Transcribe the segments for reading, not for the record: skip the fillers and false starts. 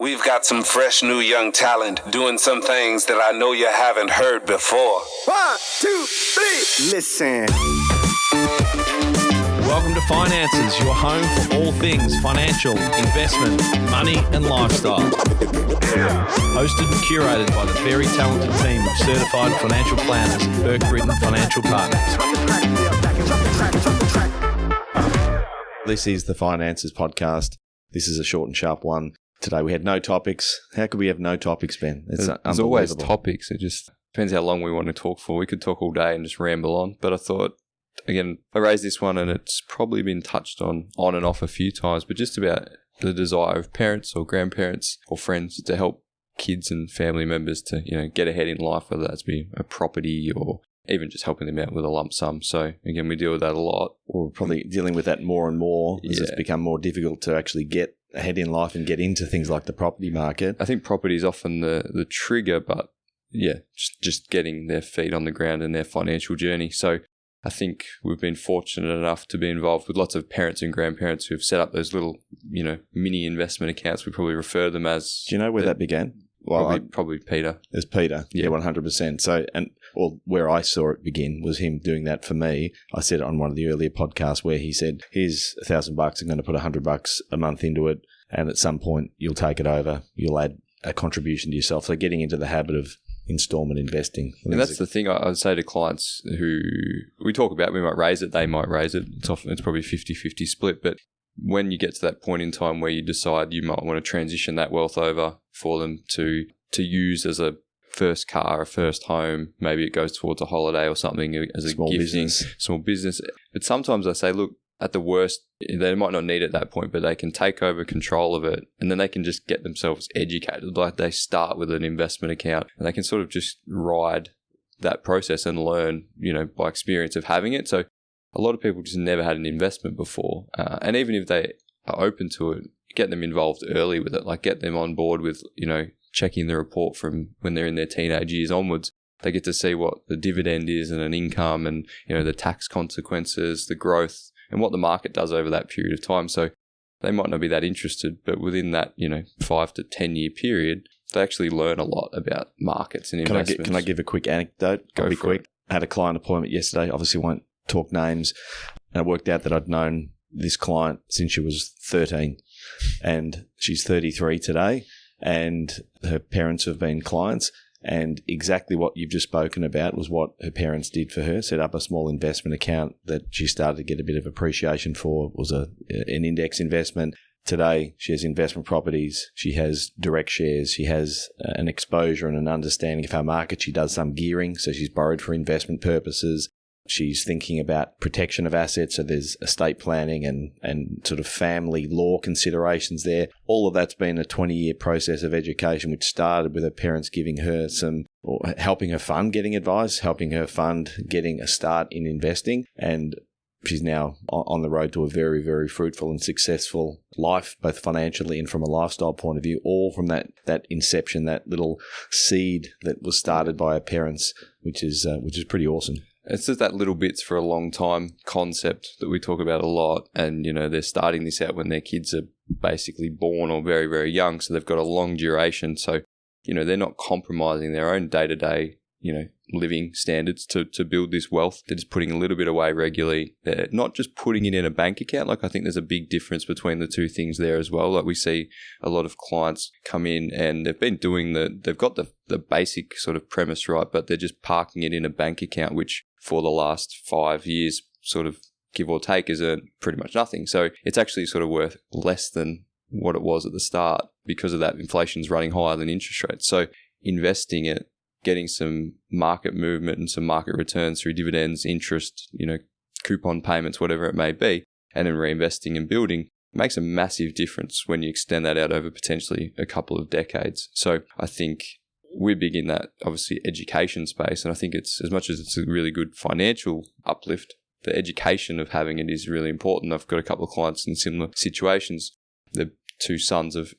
We've got some fresh new young talent doing some things that I know you haven't heard before. 1, 2, 3, listen. Welcome to Finances, your home for all things financial, investment, money and lifestyle. Hosted and curated by the very talented team of certified financial planners, Burke Financial Partners. This is the Finances podcast. This is a short and sharp one. Today we had no topics. How could we have no topics, Ben? There's always topics. It just depends how long we want to talk for. We could talk all day and just ramble on. But I thought, again, I raised this one and it's probably been touched on and off a few times, but just about the desire of parents or grandparents or friends to help kids and family members to, get ahead in life, whether that's be a property or even just helping them out with a lump sum. So again, we deal with that a lot. We're probably dealing with that more and more as it's become more difficult to actually get ahead in life and get into things like the property market. I think property is often the trigger, but just getting their feet on the ground in their financial journey. So I think we've been fortunate enough to be involved with lots of parents and grandparents who've set up those little, mini investment accounts. We probably refer them as. Do you know where that began? Well, probably Peter. It's Peter. Yeah, 100%. So, where I saw it begin was him doing that for me. I said it on one of the earlier podcasts where he said, here's $1,000, I'm going to put $100 a month into it. And at some point you'll take it over. You'll add a contribution to yourself. So getting into the habit of installment investing. And that's the thing I would say to clients who we talk about, we might raise it, they might raise it. It's probably 50-50 split. But when you get to that point in time where you decide you might want to transition that wealth over for them to use as a first car, a first home, maybe it goes towards a holiday or something as a small business. But sometimes I say, look, at the worst, they might not need it at that point, but they can take over control of it and then they can just get themselves educated. Like they start with an investment account and they can sort of just ride that process and learn, by experience of having it. So a lot of people just never had an investment before. And even if they are open to it, get them involved early with it, like get them on board with, checking the report from when they're in their teenage years onwards. They get to see what the dividend is and an income and, the tax consequences, the growth and what the market does over that period of time. So they might not be that interested, but within that, 5 to 10 year period, they actually learn a lot about markets and investments. Can I give a quick anecdote? Go for quick. it. I had a client appointment yesterday. Obviously won't talk names. And it worked out that I'd known this client since she was 13 and she's 33 today. And her parents have been clients, and exactly what you've just spoken about was what her parents did for her, set up a small investment account that she started to get a bit of appreciation for. It was an index investment. Today, she has investment properties. She has direct shares. She has an exposure and an understanding of how market. She does some gearing, so she's borrowed for investment purposes. She's thinking about protection of assets, so there's estate planning and sort of family law considerations there. All of that's been a 20-year process of education, which started with her parents giving her or helping her fund getting advice, helping her fund getting a start in investing, and she's now on the road to a very, very fruitful and successful life, both financially and from a lifestyle point of view, all from that inception, that little seed that was started by her parents, which is pretty awesome. It's just that little bits for a long time concept that we talk about a lot. And, they're starting this out when their kids are basically born or very, very young. So they've got a long duration. So, they're not compromising their own day-to-day, living standards to build this wealth. They're just putting a little bit away regularly. They're not just putting it in a bank account. Like I think there's a big difference between the two things there as well. Like we see a lot of clients come in and they've been doing they've got the basic sort of premise right, but they're just parking it in a bank account, which for the last 5 years, sort of give or take, has earned pretty much nothing. So it's actually sort of worth less than what it was at the start because of that inflation's running higher than interest rates. So investing it, getting some market movement and some market returns through dividends, interest, coupon payments, whatever it may be, and then reinvesting and building makes a massive difference when you extend that out over potentially a couple of decades. So I think we're big in that, obviously, education space. And I think it's, as much as it's a really good financial uplift, the education of having it is really important. I've got a couple of clients in similar situations. The two sons of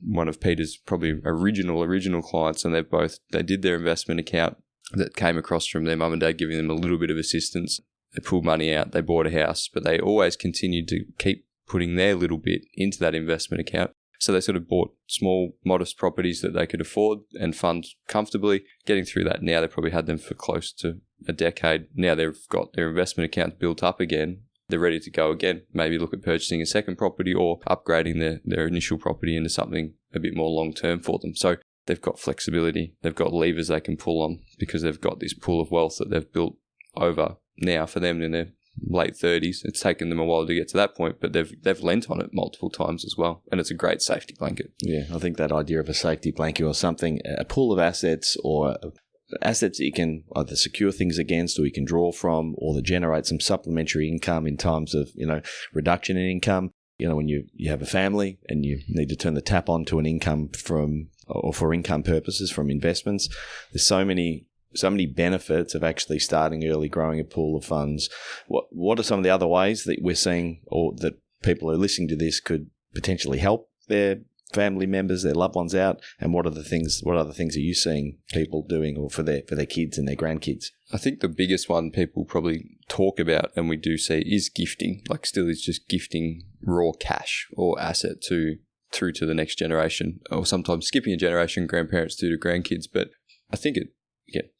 one of Peter's probably original clients, and they did their investment account that came across from their mum and dad giving them a little bit of assistance. They pulled money out, they bought a house, but they always continued to keep putting their little bit into that investment account So they sort of bought small, modest properties that they could afford and fund comfortably. Getting through that now, they probably had them for close to a decade. Now they've got their investment account built up again. They're ready to go again. Maybe look at purchasing a second property or upgrading their initial property into something a bit more long-term for them. So they've got flexibility. They've got levers they can pull on because they've got this pool of wealth that they've built over now for them in their late 30s. It's taken them a while to get to that point, but they've lent on it multiple times as well, and it's a great safety blanket. Yeah, I think that idea of a safety blanket or something, a pool of assets or assets that you can either secure things against or you can draw from, or that generate some supplementary income in times of, reduction in income. When you have a family and you need to turn the tap on to an income for income purposes from investments, there's so many benefits of actually starting early, growing a pool of funds. What are some of the other ways that we're seeing, or that people who are listening to this could potentially help their family members, their loved ones out? And what other things are you seeing people doing, or for their kids and their grandkids? I think the biggest one people probably talk about, and we do see, is gifting. Like, still is just gifting raw cash or asset through to the next generation, or sometimes skipping a generation, grandparents do to grandkids. But I think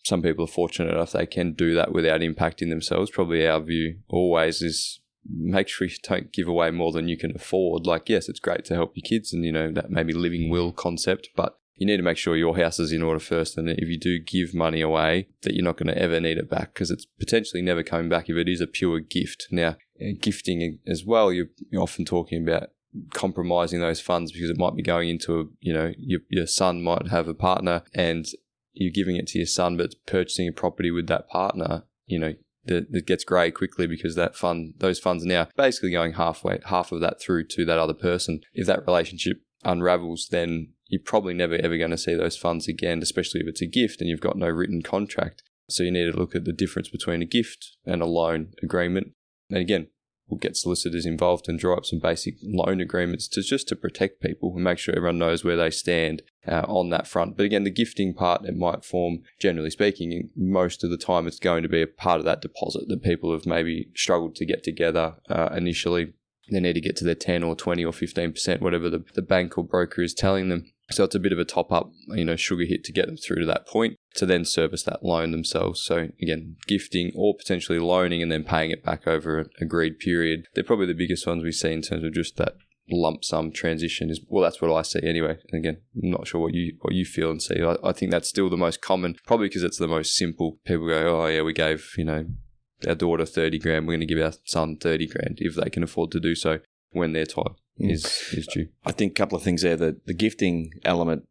some people are fortunate enough they can do that without impacting themselves. Probably our view always is make sure you don't give away more than you can afford. Like, yes, it's great to help your kids and, that maybe living will concept, but you need to make sure your house is in order first. And if you do give money away, that you're not going to ever need it back, because it's potentially never coming back if it is a pure gift. Now, gifting as well, you're often talking about compromising those funds because it might be going into your son might have a partner and you're giving it to your son, but purchasing a property with that partner, that gets grey quickly, because those funds are now basically going half of that through to that other person. If that relationship unravels, then you're probably never ever going to see those funds again, especially if it's a gift and you've got no written contract. So you need to look at the difference between a gift and a loan agreement. And again, we'll get solicitors involved and draw up some basic loan agreements to protect people and make sure everyone knows where they stand on that front. But again, the gifting part, it might form, generally speaking, most of the time it's going to be a part of that deposit that people have maybe struggled to get together initially. They need to get to their 10 or 20 or 15%, whatever the bank or broker is telling them. So it's a bit of a top-up, sugar hit to get them through to that point to then service that loan themselves. So again, gifting or potentially loaning and then paying it back over an agreed period. They're probably the biggest ones we see in terms of just that lump sum transition. That's what I see anyway. And again, I'm not sure what you feel and see. I think that's still the most common, probably because it's the most simple. People go, oh yeah, we gave, our daughter 30 grand, we're going to give our son 30 grand if they can afford to do so when their time is due. I think a couple of things there. The gifting element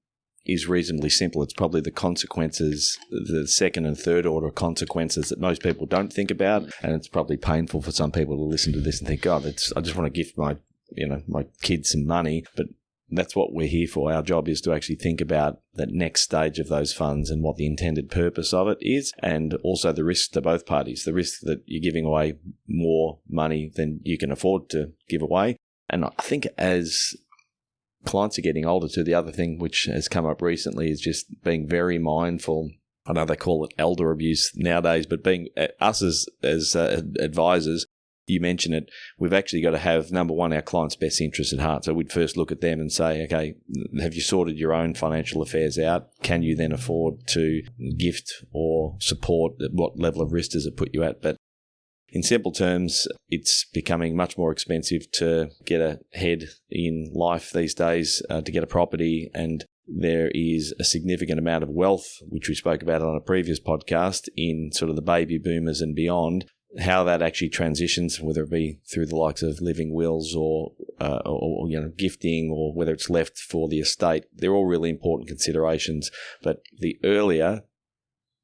is reasonably simple. It's probably the consequences, the second and third order consequences that most people don't think about, and it's probably painful for some people to listen to this and think, I just want to gift my kids some money, but that's what we're here for. Our job is to actually think about that next stage of those funds and what the intended purpose of it is, and also the risk to both parties, the risk that you're giving away more money than you can afford to give away. And I think as clients are getting older too, the other thing which has come up recently is just being very mindful. I know they call it elder abuse nowadays, but being us as advisors, you mention it, we've actually got to have, number one, our client's best interest at heart. So we'd first look at them and say, okay, have you sorted your own financial affairs out? Can you then afford to gift or support? At what level of risk does it put you at? But in simple terms, it's becoming much more expensive to get ahead in life these days, to get a property, and there is a significant amount of wealth, which we spoke about on a previous podcast, in sort of the baby boomers and beyond. How that actually transitions, whether it be through the likes of living wills or gifting, or whether it's left for the estate, they're all really important considerations. But the earlier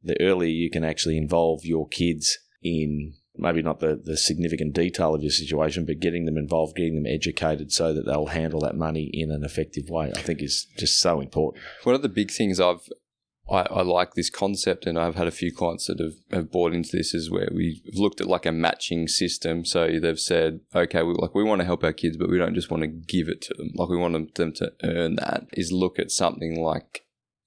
you can actually involve your kids in maybe not the significant detail of your situation, but getting them involved, getting them educated so that they'll handle that money in an effective way, I think is just so important. One of the big things I like this concept, and I've had a few clients that have bought into this, is where we've looked at like a matching system. So they've said, okay, we want to help our kids, but we don't just want to give it to them. Like, we want them to earn that. Is look at something like,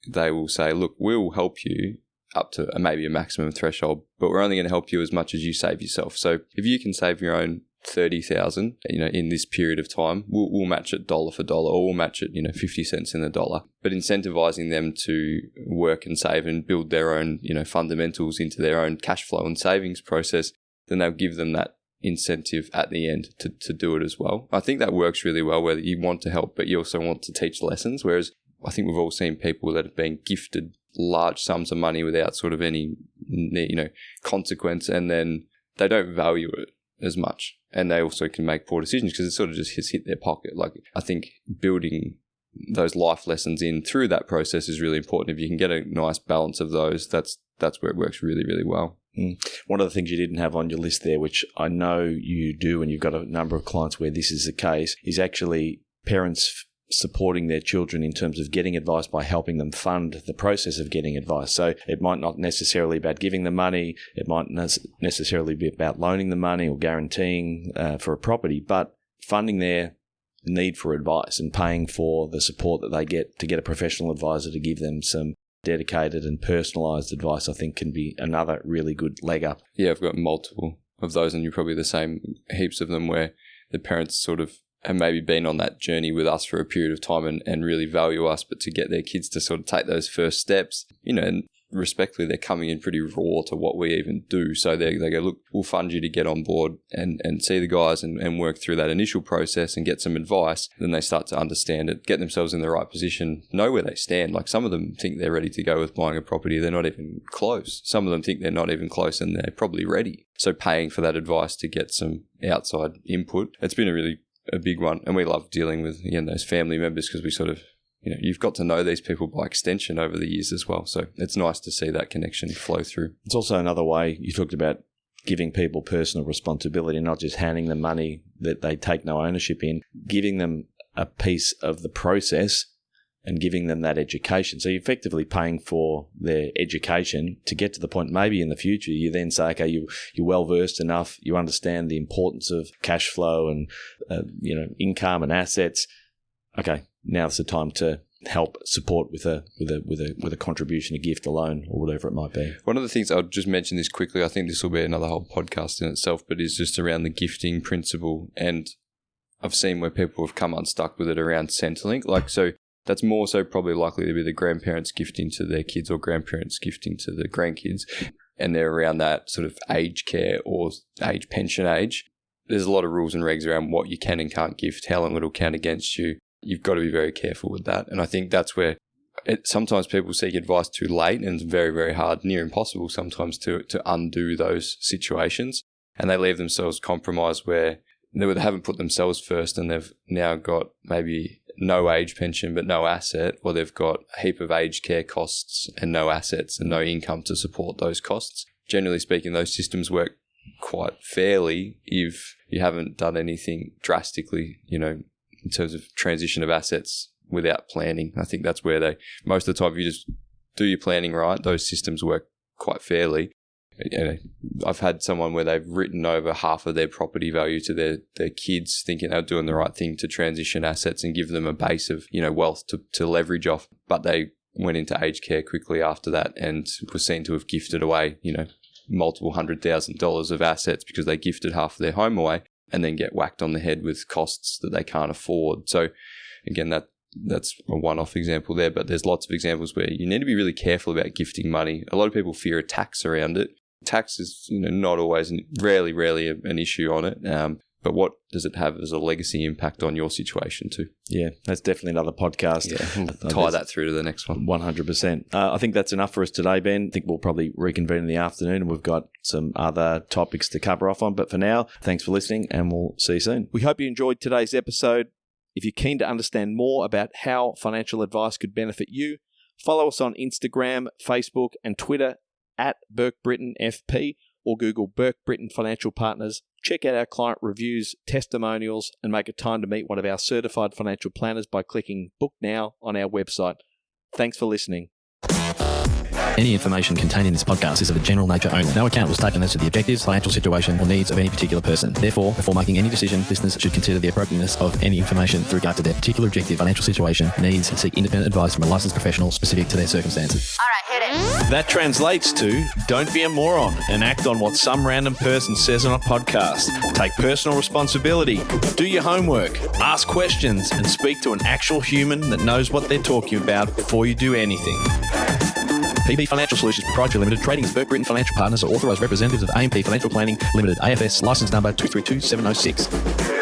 they will say, look, we'll help you up to maybe a maximum threshold, but we're only going to help you as much as you save yourself. So if you can save your own $30,000, in this period of time, we'll match it dollar for dollar, or we'll match it, 50 cents in the dollar. But incentivizing them to work and save and build their own, fundamentals into their own cash flow and savings process, then they'll give them that incentive at the end to do it as well. I think that works really well, where you want to help, but you also want to teach lessons. Whereas I think we've all seen people that have been gifted large sums of money without sort of any, consequence, and then they don't value it as much, and they also can make poor decisions because it sort of just hit their pocket. Like, I think building those life lessons in through that process is really important. If you can get a nice balance of those, that's where it works really, really well. One of the things you didn't have on your list there, which I know you do, and you've got a number of clients where this is the case, is actually parents supporting their children in terms of getting advice by helping them fund the process of getting advice. So it might not necessarily be about giving them money, it might not necessarily be about loaning the money or guaranteeing for a property, but funding their need for advice and paying for the support that they get to get a professional advisor to give them some dedicated and personalised advice, I think can be another really good leg up. Yeah, I've got multiple of those, and you're probably the same, heaps of them, where the parents sort of have maybe been on that journey with us for a period of time and really value us, but to get their kids to sort of take those first steps, and respectfully, they're coming in pretty raw to what we even do. So they go, look, we'll fund you to get on board and see the guys and work through that initial process and get some advice. Then they start to understand it, get themselves in the right position, know where they stand. Like, some of them think they're ready to go with buying a property. They're not even close. Some of them think they're not even close and they're probably ready. So paying for that advice to get some outside input, it's been a big one. And we love dealing with, those family members, because we sort of, you've got to know these people by extension over the years as well. So it's nice to see that connection flow through. It's also another way you talked about giving people personal responsibility, not just handing them money that they take no ownership in, giving them a piece of the process and giving them that education. So you're effectively paying for their education to get to the point maybe in the future you then say, okay, you're well-versed enough, you understand the importance of cash flow and income and assets. Okay, now's the time to help support with a contribution, a gift, a loan, or whatever it might be. One of the things, I'll just mention this quickly, I think this will be another whole podcast in itself, but is just around the gifting principle. And I've seen where people have come unstuck with it around Centrelink. Like, so that's more so probably likely to be the grandparents gifting to their kids or grandparents gifting to the grandkids, and they're around that sort of aged care or age pension age. There's a lot of rules and regs around what you can and can't gift, how long it'll count against you. You've got to be very careful with that. And I think that's where sometimes people seek advice too late, and it's very, very hard, near impossible sometimes to undo those situations. And they leave themselves compromised where they haven't put themselves first, and they've now got maybe no age pension but no asset, or they've got a heap of aged care costs and no assets and no income to support those costs. Generally speaking, those systems work quite fairly if you haven't done anything drastically, in terms of transition of assets without planning. I think that's where most of the time, if you just do your planning right, those systems work quite fairly. I've had someone where they've written over half of their property value to their kids, thinking they're doing the right thing to transition assets and give them a base of, wealth to leverage off. But they went into aged care quickly after that and were seen to have gifted away, multiple $100,000 of assets because they gifted half of their home away, and then get whacked on the head with costs that they can't afford. So again, that's a one-off example there, but there's lots of examples where you need to be really careful about gifting money. A lot of people fear a tax around it. Tax is, not always, rarely an issue on it. But what does it have as a legacy impact on your situation too? Yeah, that's definitely another podcast. Yeah, tie that through to the next one. 100%. I think that's enough for us today, Ben. I think we'll probably reconvene in the afternoon, and we've got some other topics to cover off on. But for now, thanks for listening, and we'll see you soon. We hope you enjoyed today's episode. If you're keen to understand more about how financial advice could benefit you, follow us on Instagram, Facebook, and Twitter at Burke Britain FP, or Google Burke Britain Financial Partners. Check out our client reviews, testimonials, and make a time to meet one of our certified financial planners by clicking Book Now on our website. Thanks for listening. Any information contained in this podcast is of a general nature only. No account was taken as to the objectives, financial situation, or needs of any particular person. Therefore, before making any decision, listeners should consider the appropriateness of any information with regard to their particular objective, financial situation, needs, and seek independent advice from a licensed professional specific to their circumstances. All right, hit it. That translates to don't be a moron and act on what some random person says on a podcast. Take personal responsibility. Do your homework. Ask questions and speak to an actual human that knows what they're talking about before you do anything. PB Financial Solutions Proprietary Limited, trading as Burke Financial Partners, are authorised representatives of AMP Financial Planning Limited, AFS, licence number 232706.